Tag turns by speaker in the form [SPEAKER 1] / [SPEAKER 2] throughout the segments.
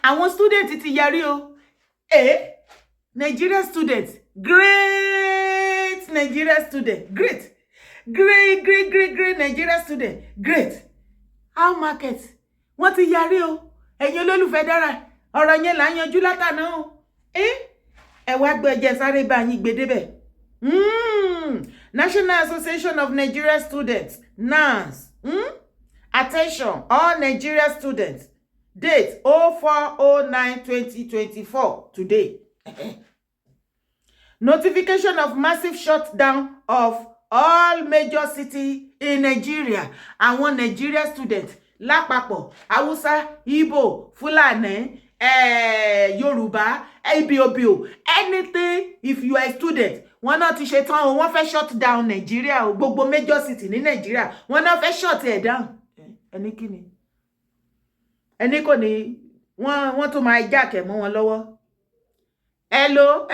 [SPEAKER 1] àwọn student ti yarí o. Nigeria students, great Nigeria student, great Nigeria student, great. How market? Wọ́n ti yarí o. Ẹ̀yin olólùfẹ́ dára, ọ̀rọ̀ yẹn là ń yanjú látàná o. Ẹ wá gbé ẹjẹ sáré bá yín gbé débẹ̀. National Association of Nigeria Students, NANS. Attention, all Nigeria students. Date 04/09/2024, today. Notification of massive shutdown of all major cities in Nigeria. Àwọn Nigeria students lápapọ̀, Hausa, Igbo, Fulani, Yoruba, Ibibio, anything. If you are a student, wọ́n náà ti ṣe tán o, wọ́n fẹ́ shut down Nigeria o, gbogbo major city ní Nigeria, wọ́n náà fẹ́ shut it down. Ẹni kíni? Ẹni kò ní wọ́n tó máa jack ẹ̀ mọ́ wọn lọ́wọ́. Hello,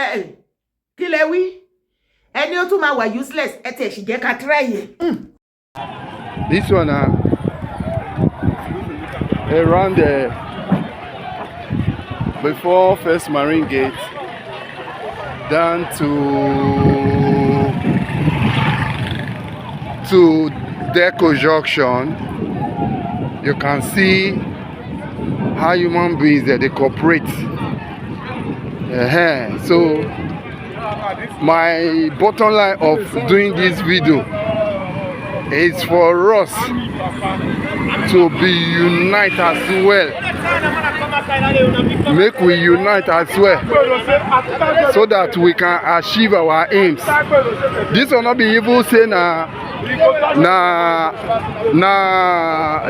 [SPEAKER 1] kí lẹ wí? Ẹni ó tún máa wà useless, ẹ tẹ̀ sì jẹ́ ká try ẹ̀.
[SPEAKER 2] This one around before First Marine Gate down to Deco Junction. You can see how human beings they cooperate. So my bottom line of doing this video is for us to be united as well. Make we unite as well so that we can achieve our aims. This will not be evil say na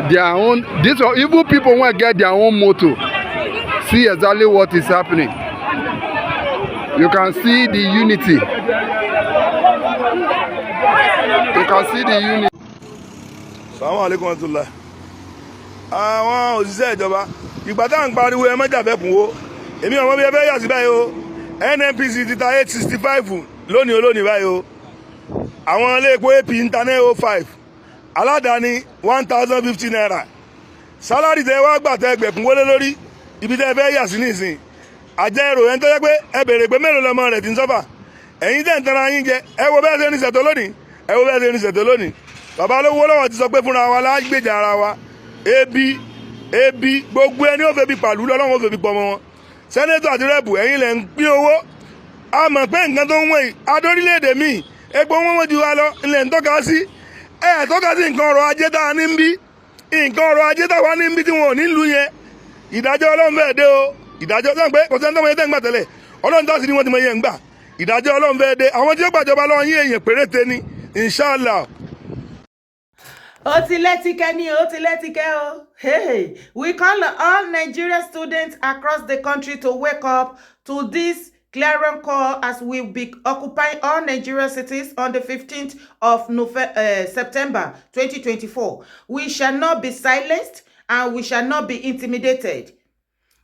[SPEAKER 2] their own. These are evil people want to get their own motto. See exactly what is happening. You can see the unity. You can see the unity.
[SPEAKER 3] Assalamu alaikum warahmatullah. Àwọn òṣìṣẹ́ ìjọba ìgbà tá à ń pariwo ẹ mọ́jà fẹ́ kún wo èmi ọmọ bí ẹ fẹ́ yà sí báyìí o. NNPC ti ta 865 lónìí olónìí báyìí o. Àwọn ilé epo AP ń ta 905 aládàáni 1050 naira. Sálárì tẹ wá gbà tẹ gbẹ̀kún wọlé lórí ibi tẹ fẹ́ yà sí nísìn. Àjẹ́ èrò ẹni tó yẹ pé ẹ bèrè pé mélòó lọmọ rẹ̀ ti ń sọ́fà. Ẹ̀yin tẹ̀ ń tanra yín jẹ ẹ wo bẹ́ẹ̀ ṣe ní ṣètò lónìí ẹ wo bẹ́ẹ̀ ṣe ní ṣètò lónìí. Bàbá olówó lọ́wọ́ ti sọ pé fúnra wa lágbèjà ara wa ebi gbogbo ẹni ó fẹ́ bí pàlú lọ́wọ́ ó fẹ́ bí pọmọ wọn. Sẹ́nétọ̀ àti rẹ́bù ẹ̀yin lẹ̀ ń pín owó a mọ̀ pé nǹkan tó ń wọ̀nyí adórílẹ̀-èdè míì epo wọn ju wa lọ ilẹ̀ ń tọ́ka sí tọ́ka sí nǹkan ọrọ̀ ajé tá a ní ń bí nǹkan ọrọ̀ ajé tá a wá ní ń bí tí wọn ò ní lu yẹn ìdájọ́ Ọlọ́run fẹ́ẹ́ dé o ìdájọ́ sọ pé kò sẹ́ni tó mọ iye tẹ́ ń gbà tẹ́lẹ̀ Ọlọ́run tó sì ní wọ́n ti mọ iye ń gbà ìdájọ́ Ọlọ́run fẹ́ẹ́ dé àwọn tí ó gbàjọba lọ́wọ́ yín èèyàn péréte ni inshallah.
[SPEAKER 1] Hey, we call all Nigerian students across the country to wake up to this clarion call as we will be occupying all Nigerian cities on the 15th of September 2024. We shall not be silenced and we shall not be intimidated.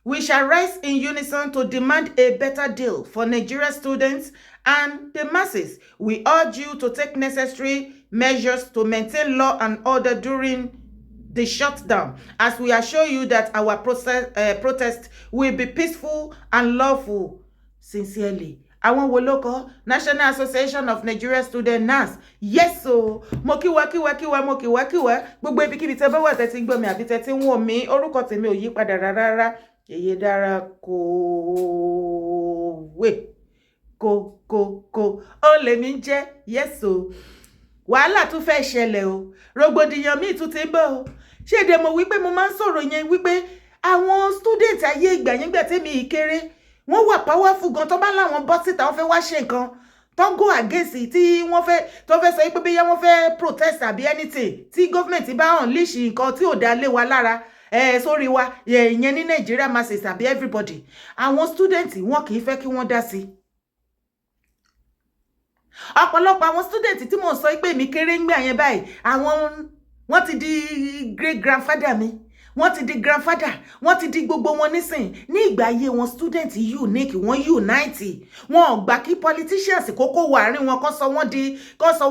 [SPEAKER 1] We shall rise in unison to demand a better deal for Nigerian students and the masses. We urge you to take necessary measures to maintain law and order during the shutdown, as we assure you that our protest will be peaceful and lawful. Sincerely, àwọn wo ló kọ National Association of Nigeria Students, NANS. Yes o, mo kíwa gbogbo ibikíbi tẹ́ bá wà tẹ́ ti ń gbọ́ mi àbí tẹ́ ti ń wò mí. Orúkọ tèmi ò yí padà rárá. Yèyé dára kòwé ó lè mí jẹ́. Yes o, wàhálà tún fẹ́ ṣẹlẹ̀ o, rògbòdìyàn míì tún ti ń bọ̀ o. Ṣéde mo wípé mo máa ń sọ̀rọ̀ yẹn wípé àwọn student ayé ìgbà yẹn gbà tèmi ìkéré wọ́n wà powerful gan tó bá láwọn bọ́ síta wọ́n fẹ́ wá ṣe nǹkan tó go against tí wọ́n fẹ́ tó fẹ́ sọ pé bóyá wọ́n fẹ́ protest àbí anything tí government bá unleash nǹkan tí ò dá lé wa lára sórí wa ìyẹn ní Nigeria masses àbí everybody àwọn student wọn kì í fẹ́ kí wọ́n dá sí. Ọ̀pọ̀lọpọ̀ àwọn student tí mo sọ pé mi kéré ń gbà yẹn báyìí àwọn wọ́n ti di great grandfather mi wọ́n ti di grandfather, wọ́n ti di gbogbo wọn nísìn. Ní ìgbà ayé wọn student unique, wọ́n unite. Wọn ò gbà kí politicians kókó wà àárín wọn kó sọ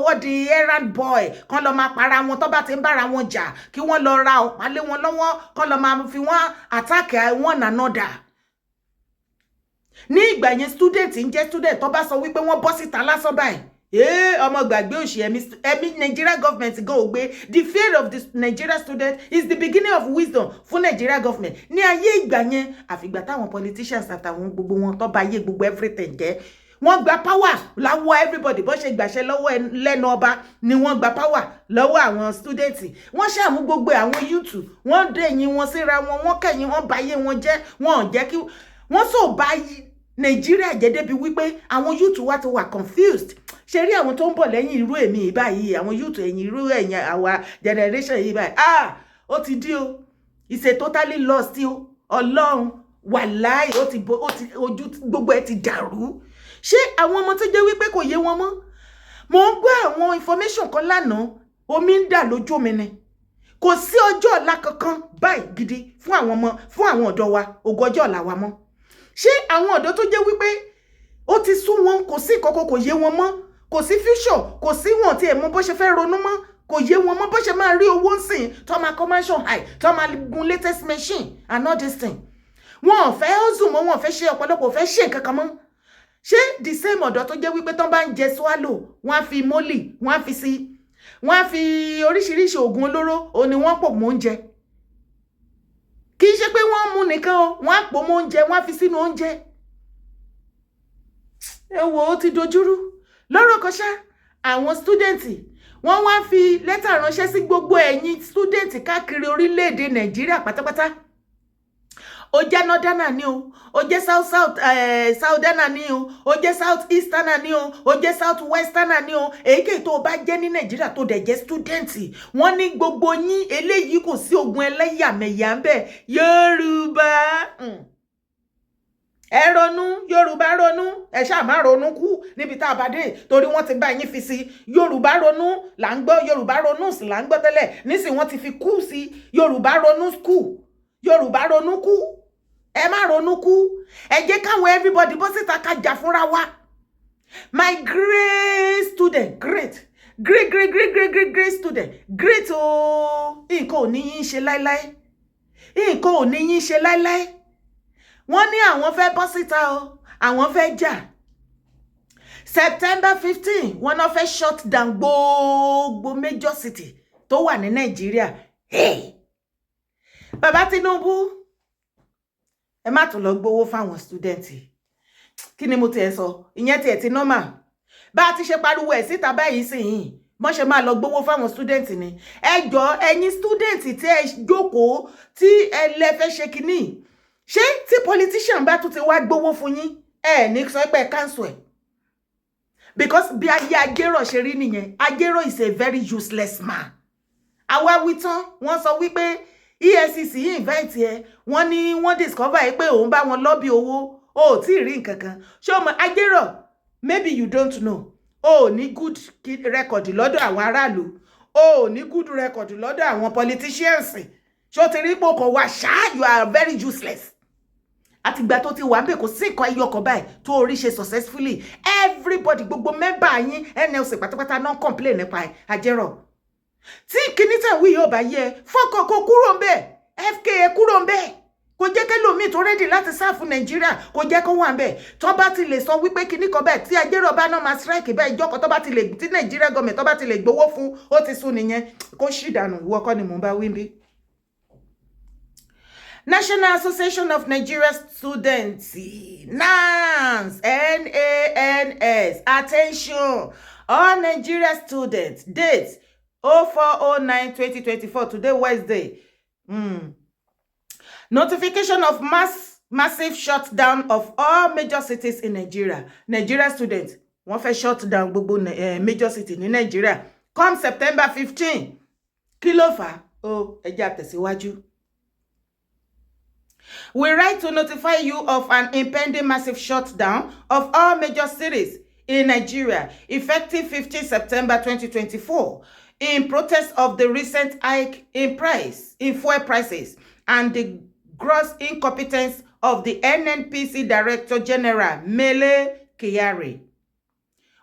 [SPEAKER 1] wọ́n di errand boy, kán lọ máa para wọn tó bá ti ń bára wọn jà, kí wọ́n lọ ra ọ̀pá lé wọn lọ́wọ́, kán lọ máa fi wọ́n attack one another. Ní ìgbà yẹn student ń jẹ́ student tó bá sọ wípé wọ́n bọ́ síta lásán báyìí. Ọmọ gbàgbé òṣì ẹ̀mí Nigeria government go gbé. The fear of the Nigeria student is the beginning of wisdom fún Nigeria government. Ní ayé ìgbà yẹn, àfìgbà táwọn politicians àtàwọn gbogbo wọn tó bá yé gbogbo everything jẹ́. Wọ́n gba power láwọ́ everybody bó ṣe gbàṣẹ lọ́wọ́ lẹ́nu ọba ni wọ́n gba power lọ́wọ́ àwọn students. Wọ́n ṣàmú gbogbo àwọn youth, wọ́n dẹ̀yìn wọn síra wọn, wọ́n kẹ̀yìn wọn báyé wọn jẹ́, wọn ò jẹ́ kí wọ́n sọ báyìí Nigeria jẹ́ débi wípé àwọn youth wa ti wà confused. Ṣé rí àwọn tó ń bọ̀ lẹ́yìn irú èmi báyìí, àwọn youth ẹ̀yìn irú ẹ̀yìn àwa generation yìí báyìí. Ó ti di o. It's a totally lost o. Ọlọ́run wàláì ó ti ojú gbogbo ẹ̀ ti dàrú. Ṣé àwọn ọmọ tó jẹ́ wípé kò yé wọn mọ́? Mo ń gbọ́ àwọn information kan lánàá, omi ń dà lójú mi ni. Kò sí ọjọ́ ọ̀la kankan báyìí gidi fún àwọn ọ̀dọ́ wa, ògo ọjọ́ ọ̀la wa mọ́. Ṣé àwọn ọ̀dọ́ tó jẹ́ wípé ó ti sú wọn, kò sí ìkọ̀kọ̀, kò yé wọn mọ́, kò sí future, kò sí wọn tí ẹ̀ mọ̀ bó ṣe fẹ́ ronú mọ́, kò yé wọn mọ́ bó ṣe máa rí owó ńsìn, tó máa commercial high, tó máa gun latest machine and all this thing. Wọn ò fẹ́ hustle mọ́, wọn ò fẹ́ ṣe ọ̀pọ̀lọpọ̀, ò fẹ́ ṣe nǹkan kan mọ́. Ṣé the same ọ̀dọ́ tó jẹ́ wípé tán bá ń jẹ swallow, wọ́n á fi mólì, wọ́n á fi sí, wọ́n á fi oríṣiríṣi oògùn olóró, òun ni wọ́n pò mọ́ oúnjẹ. Kì í ṣe pé wọ́n mú nìkan o, wọ́n á pò mọ́ oúnjẹ, wọ́n á fi sínú oúnjẹ. Ẹ wò ó ti dojúrú. Lọ́rọ̀ kan ṣá, àwọn student wọ́n wá fi lẹ́tà ránṣẹ́ sí gbogbo ẹ̀yin student káàkiri orílẹ̀-èdè Nàìjíríà pátápátá. Ó jẹ́ northerner ni o, ó jẹ́ southerner ni o, ó jẹ́ south easterner ni o, ó jẹ́ south westerner ni o. Èyíkéyìí tó bá jẹ́ ní Nàìjíríà tó dẹ̀ jẹ́ student, wọ́n ní gbogbo yín eléyìí kò sí ogun ẹlẹ́yàmẹ̀yà ń bẹ. Yorùbá ẹ ronú, Yorùbá ronú, ẹ ṣáà má ronú kú níbi tá a bá dé torí wọ́n ti bá yín fi sí. Yorùbá ronú là ń gbọ́, Yorùbá ronú sì là ń gbọ́ tẹ́lẹ̀, nísìnyí wọ́n ti fi kú sí. Yorùbá ronú school, Yorùbá ronú kú, ẹ má ronú kú. Ẹ jẹ́ káwọn everybody bó síta ká jà fúnra wa. My great student, great student, great o. Nǹkan ò ní yín ṣe láíláí, nǹkan ò ní yín ṣe láíláí. Wọ́n ní àwọn fẹ́ bọ́ síta o, àwọn fẹ́ jà. September 15, wọ́n náà fẹ́ shut down gbogbo major city tó wà ní Nàìjíríà. Bàbá Tinubu, ẹ má tún lọ gbowó fáwọn student. Kí ni mo tiẹ̀ sọ? Ìyẹn tiẹ̀ ti normal. Bá a ti ṣe pariwo ẹ̀ síta báyìí sìn, mọ́ ṣe máa lọ gbowó fáwọn student ni. Ẹ jọ̀ọ́ ẹ̀yin student tí ẹ jókòó tí ẹ lè fẹ́ ṣe kíní. Ṣé tí politician bá tún ti wá gbowó fún yín, ẹ ní sọ pé cancel ẹ̀? Because bí ayé Ajérò ṣe rí nìyẹn. Ajérò is a very useless man. Àwa wí tán, wọ́n sọ wípé EFCC invite ẹ, wọ́n ní wọ́n discover pé òun bá wọn lobby owó, ó tí rí nǹkan kan. Ṣé o mọ̀ Ajérò? Maybe you don't know. Ó ní good record lọ́dọ̀ àwọn aráàlú. Ó ní good record lọ́dọ̀ àwọn politicians. Ṣé o ti rí pé o kò wá ṣá, you are very useless. Àtìgbà tó ti wà ń bẹ̀ kò sí nǹkan ẹyọ kan báyìí tó orí ṣe successfully. Everybody, gbogbo member yín NLC pátápátá náà complain nípa Ajérò. Tí kíní tẹ̀ wí yóò bá yẹ, fọ́kàn kó kúrò ń bẹ̀, FK kúrò ń bẹ̀. Kò jẹ́ kẹ́lòmíì tó ready láti sáàfù Nàìjíríà, kò jẹ́ kó wà ń bẹ̀. Tó bá ti lè sọ wípé kíní kan bẹ́ẹ̀ tí Ajérò bá náà máa strike bẹ́ẹ̀ ìjọkọ̀ tó bá ti lè tí Nàìjíríà government tó bá ti lè gbowó fún, ó ti sún nìyẹn. Kó ṣì dànù, ìwọ kọ́ ni mò ń bá wí bí. National Association of Nigeria Students, NANS, NANS, attention, all Nigeria students, date 04/09/2024, today Wednesday. Notification of massive shutdown of all major cities in Nigeria. Nigeria students, wọ́n fẹ́ shut down gbogbo major city ní Nigeria. Come September 15. Kí ló fà? Ẹ jẹ́ àtẹ̀síwájú. We write to notify you of an impending massive shutdown of all major cities in Nigeria, effective 15 September 2024, in protest of the recent hike in fuel prices and the gross incompetence of the NNPC Director General Mele Kyari.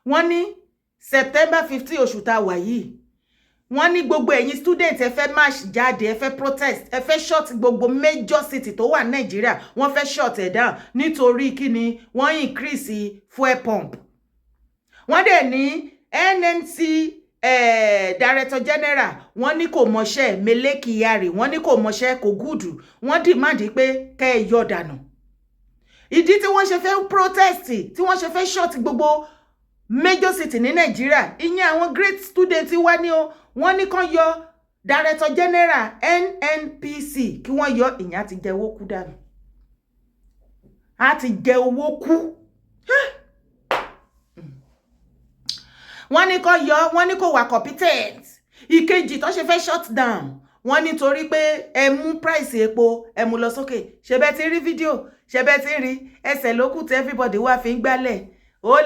[SPEAKER 1] Wọ́n ní September 15 oṣù tá wà yìí. Wọ́n ní gbogbo ẹ̀yin student ẹ fẹ́ march jáde, ẹ fẹ́ protest, ẹ fẹ́ shut gbogbo major city tó wà Nigeria, wọ́n fẹ́ shut ẹ̀ down nítorí kíni wọ́n increase fuel pump. Wọ́n dẹ̀ ní NNC Director General wọ́n ní kò mọṣẹ́ Mele Kyari, wọ́n ní kò mọṣẹ́ kò gúdù, wọ́n demand pé kẹ́ ẹ yọ dànù. Ìdí tí wọ́n ṣe fẹ́ protest, tí wọ́n ṣe fẹ́ shut gbogbo major city ní Nigeria, ìyẹn àwọn great student wá ní o, wọ́n ní kàn yọ Director General NNPC kí wọ́n yọ, ìyẹn àti jẹ owó kú dànù. Àti jẹ owó kú. Wọ́n ní kàn yọ, wọ́n ní kò wà competent. Ìkejì tó ṣe fẹ́ shut down, wọ́n ní torí pé ẹ mú price epo ẹ mú lọ sókè. Ṣé bẹ́ẹ̀ ti rí fídíò, ṣé bẹ́ẹ̀ ti rí ẹsẹ̀ lókù tí everybody wá fi ń gbálẹ̀. Ó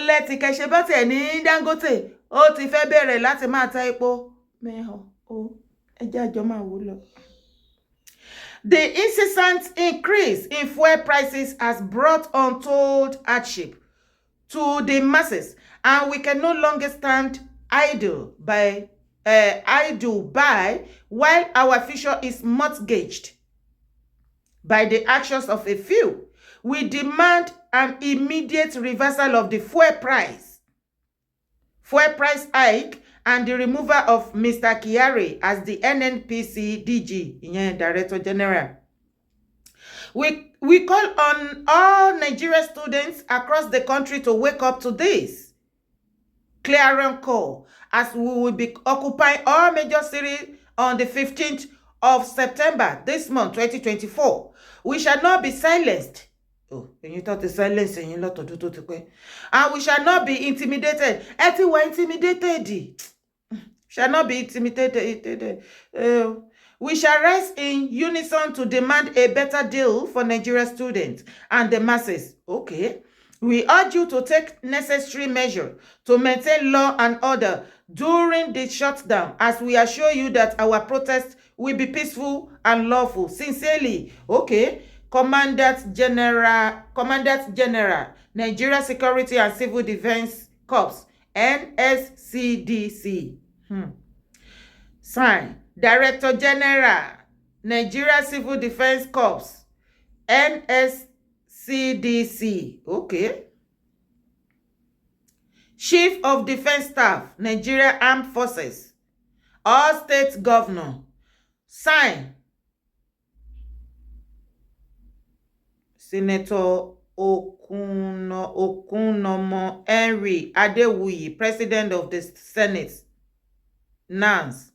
[SPEAKER 1] lẹ́tìkẹ́ ṣe bá tẹ̀ ní Dangote ó ti fẹ́ bẹ̀rẹ̀ láti máa ta epo mẹ́hàn ó ẹjẹ́ àjọ máa wò lọ. The incessant increase in fuel prices has brought untold hardship to the masses, and we can no longer stand idle by while our future is mortgaged by the actions of a few. We demand an immediate reversal of the fuel price hike, and the removal of Mr. Kyari as the NNPC DG, Director General. We call on all Nigerian students across the country to wake up to this clarion call, as we will be occupying all major cities on the 15th of September this month, 2024. We shall not be silenced. Oh, and you thought the silence and you lot of do. And we shall not be intimidated. Everyone intimidated. Shall not be intimidated. We shall rise in unison to demand a better deal for Nigerian students and the masses. Okay. We urge you to take necessary measures to maintain law and order during the shutdown, as we assure you that our protest will be peaceful and lawful. Sincerely, okay. Commandant General, Nigeria Security and Civil Defense Corps, NSCDC. Sign, Director General, Nigeria Civil Defense Corps, NSCDC. Okay. Chief of Defense Staff, Nigeria Armed Forces, all state governor. Sign, Senator Okunomo Henry Adewuyi, President of the Senate. NANS.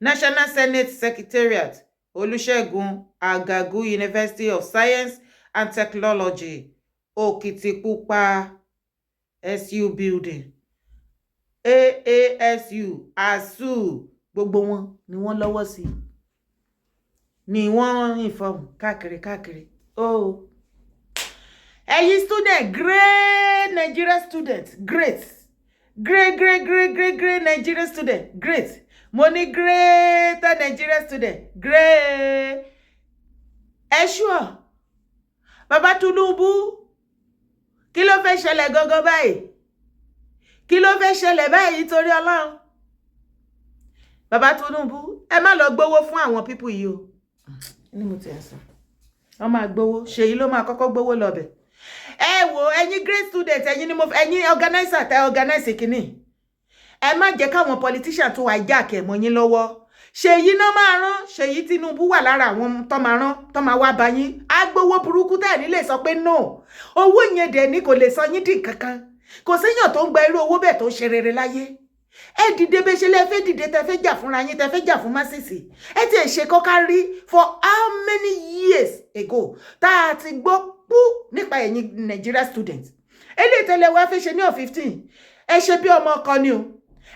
[SPEAKER 1] National Senate Secretariat, Olusegun Agagu, University of Science and Technology, Okitipupa SU Building. AASU, ASU, gbogbo wọn ni wọ́n lọ́wọ́ sí. Ni wọ́n inform káàkiri. Oh. Ẹ̀yin student, great Nigeria student, great Nigeria student, great. Money great Nigeria student, great. Ẹ sure. Baba Tinubu, kí ló fẹ́ ṣẹlẹ̀ gangan báyìí? Kí ló fẹ́ ṣẹlẹ̀ báyìí torí Ọlọ́run? Baba Tinubu, ẹ má lọ gbowó fún àwọn people yìí o. Ni mo ti sọ. Wọ́n máa gbowó, Ṣèyí ló máa kọ́kọ́ gbowó lọ bẹ̀. Ẹ wò, ẹ̀yin great student, ẹ̀yin organizer tẹ́ organize kíní. Ẹ má jẹ́ káwọn politician tó wá jack ẹ̀ mọ́ yín lọ́wọ́. Ṣèyí náà máa rán, Ṣèyí Tinubu wà lára àwọn tó máa rán, tó máa wá bá yín. Á gbowó burúkú tẹ́ ní lè sọ pé no. Owó yẹn dẹ̀ ni kò lè sọ yín dín kankan. Kò séyàn tó ń gba irú owó bẹ́ẹ̀ tó ṣe rere láyé. Ẹ dìde bẹ́ ṣe lẹ fẹ́ dìde tẹ́ fẹ́ jà fúnra yín, tẹ́ fẹ́ jà fún masisi. Ẹ ti ṣe kokari for how many years ago tá ti gbọ́ pú nípa ẹ̀yin Nigeria students. Ele tẹ́lẹ̀ wá fẹ́ ṣe ní 15. Ẹ ṣe bí ọmọ kan ni o.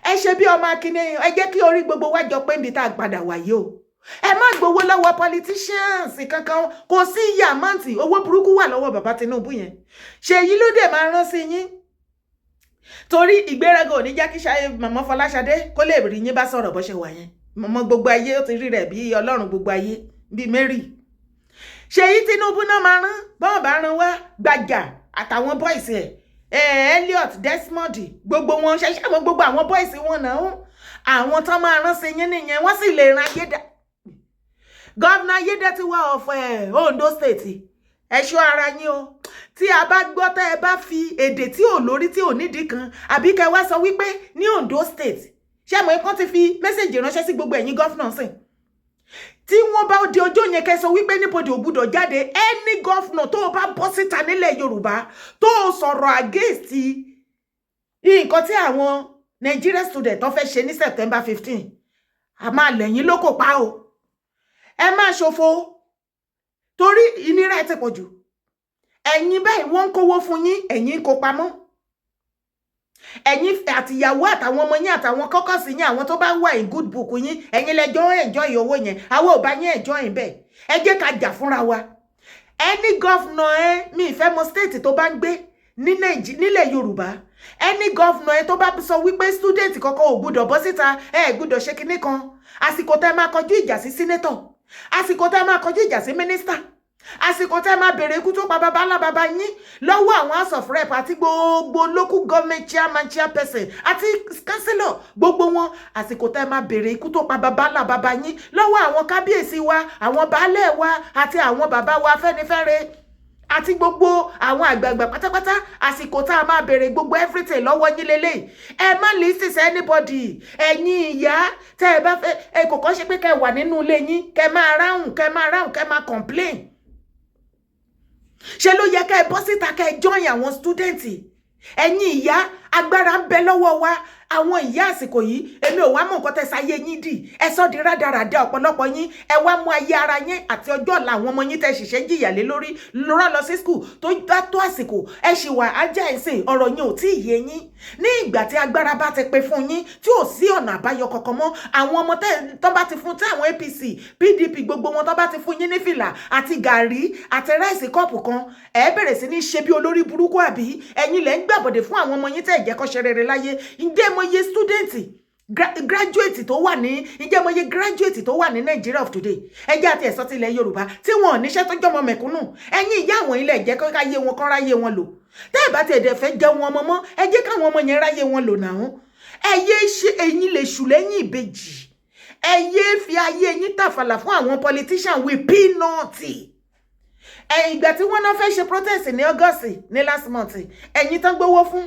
[SPEAKER 1] Ẹ ṣe bí ọmọ akíní, ẹ jẹ́ kí orí gbogbo wa jọ pé nbi tá gbàdà wá yìí o. ẹ má gbowó lọ́wọ́ politicians kankan, kò sí iye àmáǹtì owó burúkú wà lọ́wọ́ bàbá Tinubu yẹn. Ṣèyí ló dé máa rán sí yín torí ìgbéraga ò ní jẹ́ kí màmá Fọláṣadé kó lè rí yín bá sọ̀rọ̀ bó ṣe wà yẹn. Màmá gbogbo ayé ó ti rí rẹ̀ bí Ọlọ́run gbogbo ayé bí Mary. Ṣèyí Tinubu náà máa rán bọ́n bá rán wá Gbàjà àtàwọn boys ẹ̀ Elliot Desmond gbogbo wọn ṣẹṣẹ àwọn gbogbo àwọn boys wọn náà àwọn tán máa rán sí yín nìyẹn. Wọ́n sì lè ran Governor Ayédètiwa of Ondo State ẹ ṣọ́ ara yín o. Tí a bá gbọ́ tẹ́ ẹ bá fi èdè tí ò lórí tí ò nídìí kan àbí kẹ́ wá sọ wípé ní Ondo State ṣé mo kàn ti fi mẹ́sẹ̀jì ránṣẹ́ sí gbogbo ẹ̀yin governor sìn. Tí wọ́n bá di ọjọ́ yẹn kẹ́ sọ wípé níbodè ò gbúdọ̀ jáde any governor tó bá bọ́ síta nílẹ̀ Yorùbá tó sọ̀rọ̀ against nǹkan tí àwọn Nigeria student tó fẹ́ ṣe ní September 15 a máa lẹ́yìn lóko pa o. Ẹ má ṣòfò torí ìnira ẹ ti pọ̀ jù. Ẹ̀yin báyìí wọ́n ń kówó fún yín, ẹ̀yin kó pamọ́. Ẹ̀yin àtìyàwó àtàwọn ọmọ yín àtàwọn kọ́kọ́sì yín àwọn tó bá wà in good book yín, ẹ̀yin lẹ́jọ́ enjoy owó yẹn. Àwọn ò bá yín enjoy bẹ́ẹ̀. Ẹ jẹ́ ká jà fúnra wa. Any governor mi ìfẹ́ mọ state tó bá ń gbé nílẹ̀ Yorùbá. Any governor tó bá sọ wípé student kọ́kọ́ ò gbúdọ̀ bọ́ síta, ẹ gbúdọ̀ ṣe kinní kan. Àsìkò tẹ́ máa kọjú ìjà sí senator. Àsìkò tẹ́ máa kọjú ìjà sí minister. Àsìkò tẹ́ máa bèrè ikú tó pa bàbá ńlá bàbá yín lọ́wọ́ àwọn house of rep àti gbogbo local government chairperson àti councillor gbogbo wọn. Àsìkò tẹ́ máa bèrè ikú tó pa bàbá ńlá bàbá yín lọ́wọ́ àwọn kábíyèsí wa, àwọn baálẹ̀ wa àti àwọn bàbá wa Afẹ́nifẹ́re àti gbogbo àwọn àgbààgbà pátápátá. Àsìkò tá a máa bèrè gbogbo everything lọ́wọ́ yín lélẹ̀. Ẹ má listen to anybody. Ẹ̀yin ìyá tẹ́ ẹ bá fẹ́ ẹ kò kàn ṣe pé kẹ́ wà nínú ilé yín kẹ́ máa ráhùn kẹ́ máa complain. Ṣé ló yẹ kẹ́ bọ́ síta kẹ́ join àwọn student? Ẹ̀yin ìyá agbára ń bẹ lọ́wọ́ wa. Àwọn ìyá àsìkò yìí èmi ò wá mọ̀ nǹkan tẹ́ sáyé yín dì. Ẹ sọ di rádaràdà ọ̀pọ̀lọpọ̀ yín. Ẹ wá mú ayé ara yín àti ọjọ́ ọ̀la àwọn ọmọ yín tẹ́ ṣiṣẹ́ jìyà lé lórí rán lọ sí school tó dá tó àsìkò. Ẹ ṣì wà ajá ẹ̀sìn ọ̀rọ̀ yín ò tí ì yé yín. Ní ìgbà tí agbára bá ti pé fún yín tí ò sí ọ̀nà àbáyọ kankan mọ́, àwọn ọmọ tó bá ti fún tí àwọn APC PDP gbogbo wọn tó bá ti fún yín ní fìlà àti gàrí àti ráìsì kọ́ọ̀pù kan, ẹ bẹ̀rẹ̀ sí ní ṣe bí olórí burúkú àbí ẹ̀yin lẹ́ ń gbàbọ̀dẹ̀ fún àwọn ọmọ yín tẹ́ ìjẹ́kọ́ ṣe rere láyé. Ǹjẹ́ mo yé student graduate tó wà ní ǹjẹ́ mo yé graduate tó wà ní Nigeria of today ẹ jẹ́ àti ẹ̀sọ́ tilẹ̀ Yorùbá tí wọn ò níṣẹ́ tó jọmọ mẹ̀kúnnù. Ẹ̀yin ìyá àwọn ilẹ̀ jẹ́ kó ráyé wọn kó ráyé wọn lò. Tẹ́ ẹ bá ti ẹ̀dẹ̀ fẹ́ jẹun ọmọ mọ́ ẹ jẹ́ káwọn ọmọ yẹn ráyé wọn lò náà. Ẹ yé ṣe ẹ̀yin lè ṣù lẹ́yìn ìbejì. Ẹ yé fi ayé yín tàfàlà fún àwọn politician with peanut. Ìgbà tí wọ́n náà fẹ́ ṣe protest ní August ní last month ẹ̀yin tán gbowó fún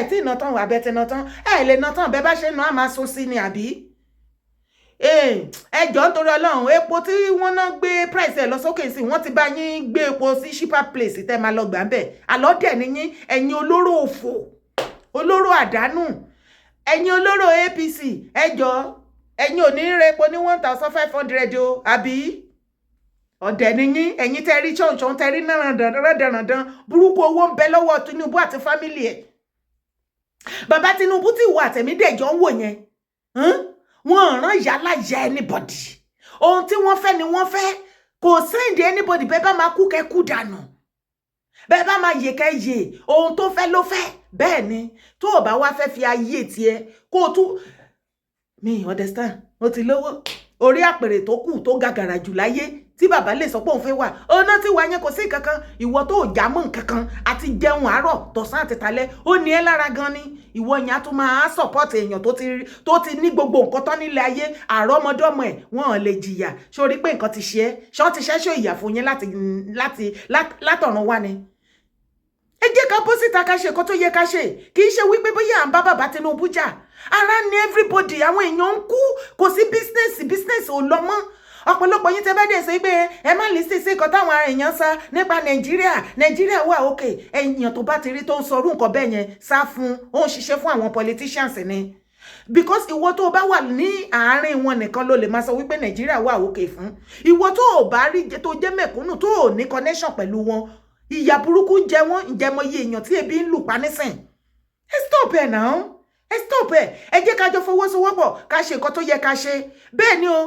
[SPEAKER 1] tí iná tán wà bẹ́ẹ̀ tí iná tán lè ná tán bẹ́ẹ̀ bá ṣe ná máa so sí ni àbí. Ẹ jọ̀ọ́ nítorí Ọlọ́run epo tí wọ́n náà gbé price ẹ̀ lọ sókè sí wọ́n ti bá yín gbé epo sí cheaper place tẹ́ máa lọ gbà ń bẹ̀. Àlọ́ dẹ̀ ni yín ẹ̀yin olóró òfò olóró àdánù ẹ̀yin olóró APC ẹ jọ̀ọ́ ẹ̀yin ò ní rẹ epo ní 1,500 o àbí. Ọ̀dẹ̀ ni yín ẹ̀yin tẹ́ rí ṣọ̀nṣọ̀n tẹ́ rí náà burúkú owó ń bẹ lọ́wọ́ Tinubu àti fámìlì ẹ̀. Bàbá Tinubu tí ìwọ àtẹ̀mídẹ̀jọ́ ń wò yẹn wọ́n rán yálà ya anybody. Ohun tí wọ́n fẹ́ ni wọ́n fẹ́. Kò send anybody bẹ́ẹ̀ bá máa kú kẹ́ kú dànù. Bẹ́ẹ̀ bá máa yè kẹ́ yè. Ohun tó fẹ́ ló fẹ́. Bẹ́ẹ̀ ni tó o bá wá fẹ́ fi ayé tiẹ̀ kó o tún mi understand. Ó ti lówó orí àpèrè tó kù tó gàgàrà jù láyé tí bàbá lè sọ pé òun fẹ́ wà. Ọ̀nà tí wà yẹn kò sí kankan. Ìwọ tó já mọ́ nǹkankan àti jẹun àárọ̀ tọ̀sán àti talẹ́ ó ní ẹ́ lára gan ni. Ìwọ yẹn á tún máa support èèyàn tó ti ní gbogbo nǹkan tán nílé ayé àrọ́mọdọ́mọ ẹ̀ wọ́n lè jìyà. Sórí pé nǹkan ti ṣe ẹ́ ṣọ́ ti ṣẹ́ṣọ́ ìyà fún yín látọ̀run wá ni. Ẹ jẹ́ ká bọ́ síta ká ṣe nǹkan tó yẹ ká ṣe. Kì í ṣe wípé bóyá à ń bá bàbá Tinubu jà. Ara ni everybody àwọn èèyàn ń kú kò sí business ò lọ mọ́. Ọ̀pọ̀lọpọ̀ yín tẹ́ bá dé sọ pé ẹ má lè sí nǹkan táwọn èèyàn sá nípa Nàìjíríà wà òkè. Èèyàn tó bá ti rí tó ń sọ orú nǹkan bẹ́ẹ̀ yẹn sá fún ó ń ṣiṣẹ́ fún àwọn politicians ni. Because ìwọ tó bá wà ní àárín wọn nìkan ló lè máa sọ wípé Nàìjíríà wà òkè fún. Ìwọ tó bá rí tó jẹ́ mẹ̀kúnnù tó ní connection pẹ̀lú wọn ìyà burúkú jẹ wọ́n ìjẹmọye èèyàn tí ebi ń lù pa nísìn. Ẹ stop ẹ̀ náà. stop ẹ jẹ́ ká jọ fọwọ́sowọ́pọ̀ ká ṣe nǹkan tó yẹ ká ṣe bẹ́ẹ̀ ni o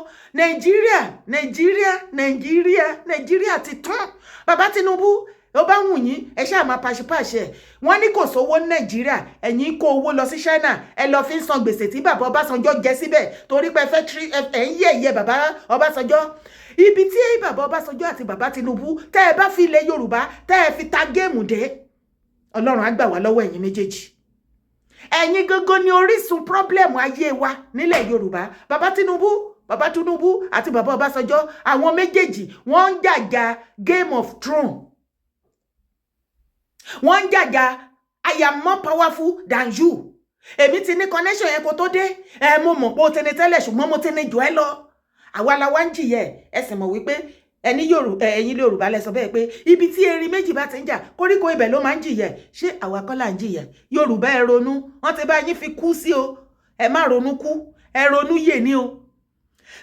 [SPEAKER 1] Nàìjíríà ti tán bàbá Tinubu ó bá wù yín ẹ ṣáà máa pàṣípàṣẹ wọ́n ní kò sówó Nàìjíríà ẹ̀yin kó owó lọ sí China ẹ lọ fi ń san gbèsè tí bàbá Ọbásanjọ́ jẹ síbẹ̀ torí pé ẹ ń yẹ̀yẹ́ bàbá Ọbásanjọ́ ibi tí bàbá Ọbásanjọ́ àti bàbá Tinubu tẹ́ ẹ bá fi ilẹ̀ Yorùbá tẹ́ ẹ fi ta géèmù dé Ọlọ́run á gbà wá lọ́wọ́ ẹ̀yin méjèèjì ẹ̀yin gangan ni orísun pọ́blẹ́mù ayé wa nílẹ̀ Yorùbá bàbá Tinubu àti bàbá Ọbásanjọ́ àwọn méjèèjì wọ́n ń jàjà Game of Thrones wọ́n ń jàjà I am more powerful than you èmi ti ní connection yẹn kó tó dé mo mọ̀ pé ó ti ní tẹ́lẹ̀ ṣùgbọ́n mo ti ní jù ẹ́ lọ àwa la wá ń jìyẹ ẹ sì mọ̀ wípé ẹ̀yin Yorùbá lẹ sọ bẹ́ẹ̀ pé ibi tí erin méjì bá ti ń jà koríko ibẹ̀ ló máa ń jìyẹ ṣé àwa kọ́ là ń jìyẹ Yorùbá ẹ ronú wọ́n ti bá yín fi kú sí o ẹ má ronú kú ẹ ronú yè ní o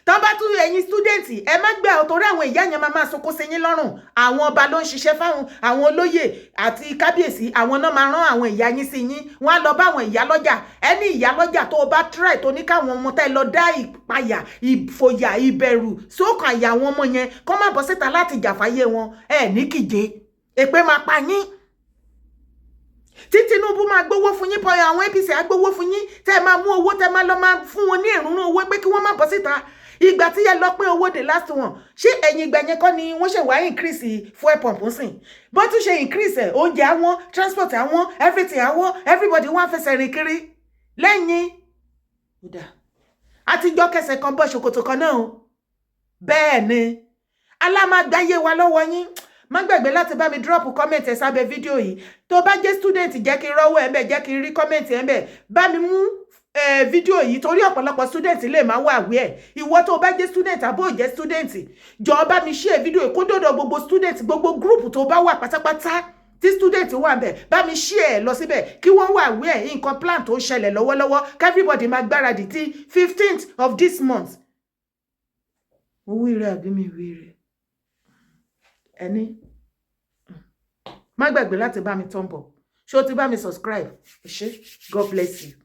[SPEAKER 1] tán bá tún ẹ̀yin stúdẹ̀ntì ẹ má gbà ọ torí àwọn ìyá yẹn máa sọkó sí yín lọ́rùn àwọn ọba ló ń ṣiṣẹ́ fáwọn àwọn olóyè àti kábíyèsí àwọn náà máa rán àwọn ìyá yín sí yín wọ́n á lọ bá àwọn ìyá lọ́jà ẹni ìyá lọ́jà tó o bá try tó ní káwọn ọmọ tẹ́ lọ dá ìpayà ìfòyà ìbẹ̀rù sókàn àyà àwọn ọmọ yẹn kó má bọ́ síta láti jàfáyé wọn ẹ ní kìje èpè máa pa yín tí Tinubu máa gbowó fún yín pọ̀ àwọn APC á gbowó fún yín tẹ́ máa mú owó tẹ́ máa lọ máa fún wọn ní ìrúnú owó pé kí wọ́n má bọ́ síta ìgbà tí yẹ lọ pé owó dé last one ṣé ẹ̀yin ìgbà yẹn kọ́ ni wọ́n ṣe wá increase fuel pump sìn bó tún ṣe increase oúnjẹ àwọn transport àwọn everything àwọn everybody wọ́n á fẹsẹ̀ rìn kiri lẹ́yìn àtijọ́ kẹsẹ̀ kan bọ́ ṣòkòtò kan náà bẹ́ẹ̀ ni alámàgbáyé wa lọ́wọ́ yín má gbàgbé láti bá mi drop comment ẹ sábẹ́ fídíò yìí tó bá jẹ́ student jẹ́ kí n rọ́wọ́ ẹ̀ ń bẹ̀ jẹ́ kí n rí comment ẹ̀ ń bẹ̀ bá mi mú fídíò yìí torí ọ̀pọ̀lọpọ̀ student lè máa wà wí ẹ̀ ìwọ tó bá jẹ́ student àbó jẹ́ student jọ̀ọ́ bá mi share fídíò yìí kó dọ̀dọ̀ gbogbo student gbogbo group tó bá wà pátápátá tí student wà bẹ̀ bá mi share lọ síbẹ̀ kí wọ́n wà wí ẹ̀ nǹkan plan tó ń ṣẹlẹ̀ lọ́wọ́lọ́wọ́ everybody máa gbáradì tí 15th of this month. mo wí rẹ àbí mi wí rẹ ẹni má gbàgbé láti bá mi thumb up ṣé o ti bá mi subscribe ṣé God bless you.